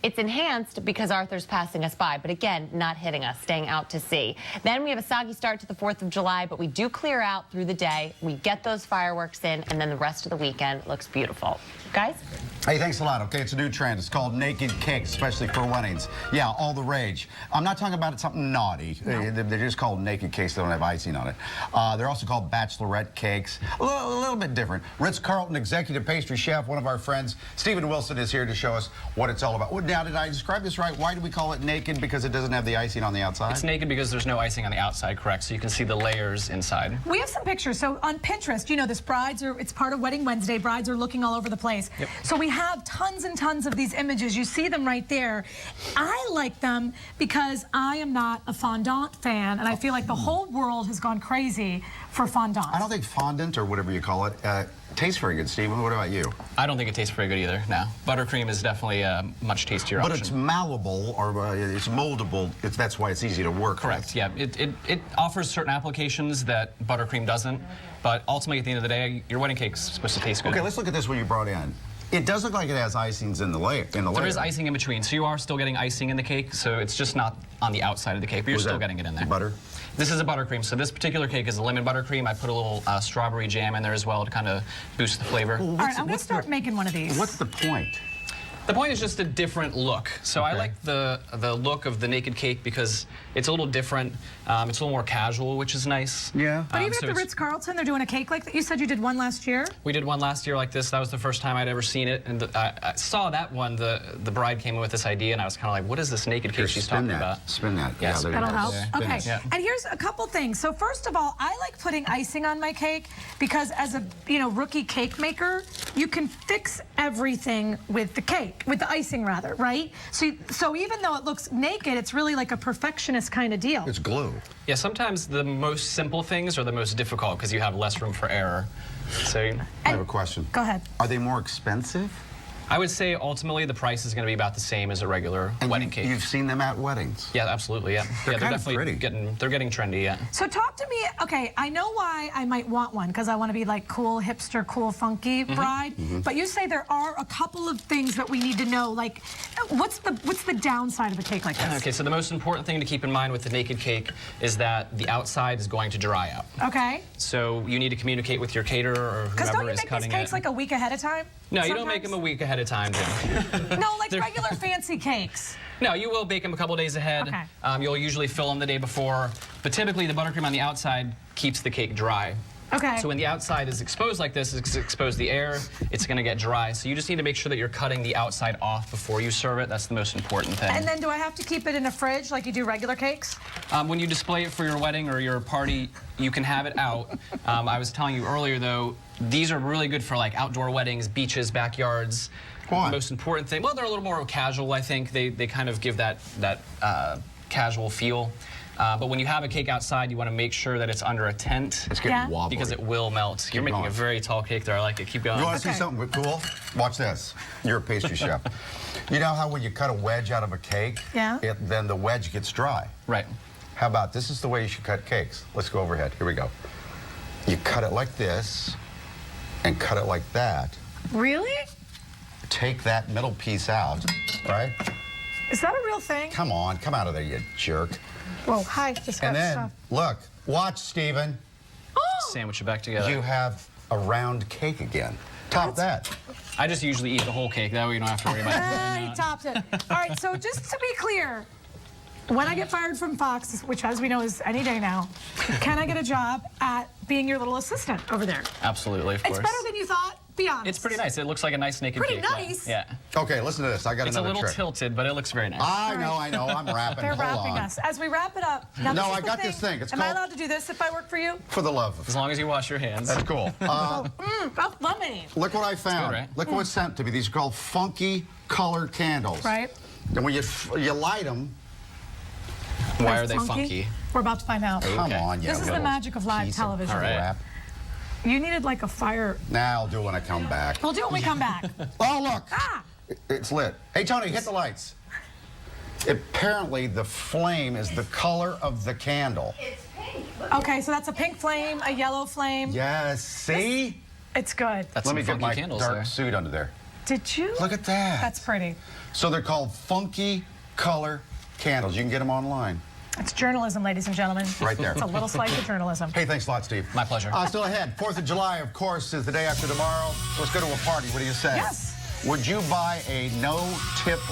It's enhanced because Arthur's passing us by, but again, not hitting us, staying out to sea. Then we have a soggy start to the 4th of July, but we do clear out through the day. We get those fireworks in, and then the rest of the weekend looks beautiful. Guys? Hey, thanks a lot. Okay, it's a new trend. It's called naked cakes, especially for weddings. Yeah, all the rage. I'm not talking about something naughty. No. They're just called naked cakes. They don't have icing on it. They're also called bachelorette cakes. A little bit different. Ritz-Carlton executive pastry chef, one of our friends, Stephen Wilson, is here to show us what it's all about. Now, did I describe this right? Why do we call it naked? Because it doesn't have the icing on the outside? It's naked because there's no icing on the outside, correct? So you can see the layers inside. We have some pictures. So on Pinterest, you know, it's part of Wedding Wednesday. Brides are looking all over the place. Yep. So we have tons and tons of these images. You see them right there. I like them because I am not a fondant fan, and I feel like the whole world has gone crazy for fondant. I don't think fondant, or whatever you call it, tastes very good, Stephen. What about you? I don't think it tastes very good either, no. Buttercream is definitely a much tastier option. But it's malleable, or it's moldable. That's why it's easy to work Correct, with. yeah. It offers certain applications that buttercream doesn't, but ultimately at the end of the day, your wedding cake's supposed to taste good. Okay, let's look at this one you brought in. It does look like it has icings in the layer. There is icing in between, so you are still getting icing in the cake, so it's just not on the outside of the cake, but you're still getting it in there. Butter? This is a buttercream, so this particular cake is a lemon buttercream. I put a little strawberry jam in there as well to kind of boost the flavor. All right, I'm going to start making one of these. What's the point? The point is just a different look. So I like the look of the naked cake because it's a little different. It's a little more casual, which is nice. Yeah. But even at the Ritz-Carlton, they're doing a cake like that. You said you did one last year? We did one last year like this. That was the first time I'd ever seen it. And I saw that one. The bride came in with this idea, and I was kind of like, what is this naked cake she's talking about? Spin that. Yeah, there that'll you go. help. Spin Okay. it. Yeah. And here's a couple things. So first of all, I like putting icing on my cake because as a rookie cake maker, you can fix everything with the cake, with the icing rather, right? So even though it looks naked, it's really like a perfectionist kind of deal. It's glue. Yeah, sometimes the most simple things are the most difficult because you have less room for error. So I have a question. Go ahead. Are they more expensive? I would say ultimately the price is going to be about the same as a regular wedding cake. You've seen them at weddings. Yeah, absolutely. Yeah, They're kind of definitely pretty. they're getting trendy. Yeah. So talk to me. Okay, I know why I might want one because I want to be like cool, hipster, cool, funky bride. But you say there are a couple of things that we need to know. Like, what's the downside of a cake like this? Okay, so the most important thing to keep in mind with the naked cake is that the outside is going to dry out. Okay. So you need to communicate with your caterer or Because don't whoever you is make these cutting cakes it. like a week ahead of time? No, you don't make them a week ahead of time, Jim. No, like regular fancy cakes. No, you will bake them a couple days ahead. Okay. You'll usually fill them the day before, but typically the buttercream on the outside keeps the cake dry. Okay. So when the outside is exposed like this, it's exposed to the air, it's going to get dry. So you just need to make sure that you're cutting the outside off before you serve it. That's the most important thing. And then do I have to keep it in a fridge like you do regular cakes? When you display it for your wedding or your party, you can have it out. I was telling you earlier, though, these are really good for like outdoor weddings, beaches, backyards. Why? The most important thing, well, they're a little more casual, I think. They kind of give that casual feel. But when you have a cake outside, you want to make sure that it's under a tent. It's getting Yeah. wobbly. Because it will melt. You're making going. a very tall cake there. I like it. Keep going. You want to Okay. see something cool? Watch this. You're a pastry chef. You know how when you cut a wedge out of a cake, Yeah. then the wedge gets dry? Right. How about this is the way you should cut cakes? Let's go overhead. Here we go. You cut it like this and cut it like that. Really? Take that middle piece out, right? Is that a real thing? Come on, come out of there, you jerk. Whoa, hi. Just got And then, stuff. look, watch, Stephen. Sandwich it back together. You have a round cake again. Top that. I just usually eat the whole cake. That way you don't have to worry about it. He topped it. All right, so just to be clear, when I get fired from Fox, which as we know is any day now, can I get a job at being your little assistant over there? Absolutely, of course. It's better than you thought? Be honest. It's pretty nice. It looks like a nice naked Pretty cake. nice. Yeah. Okay, listen to this. I got It's a another little trick. tilted, but it looks very nice. I know. I'm wrapping. They're Hold wrapping on. us. As we wrap it up. Now, No, this is I the got this thing. It's Am I called- allowed to do this if I work for you? For the love of As long as you wash your hands. That's cool. Oh, lummy. Look what I found. right? Look what's sent to me. These are called funky colored candles. Right? And when you light them, Why are That's they funky? We're about to find out. come on, you This is the little magic of live piece television. All right. crap. You needed like a fire. Nah, I'll do it when I come back. We'll do it when we come back. Oh, look. Ah! It's lit. Hey, Tony, hit the lights. Apparently, the flame is the color of the candle. Okay, so that's a pink flame, a yellow flame. Yes, see? It's good. That's Let me some get funky my candles dark there. suit under there. Did you? Look at that. That's pretty. So they're called Funky Color candles. You can get them online. It's journalism, ladies and gentlemen. Right there. It's a little slice of journalism. Hey, thanks a lot, Steve. My pleasure. Still ahead. 4th of July, of course, is the day after tomorrow. Let's go to a party. What do you say? Yes. Would you buy a no-tip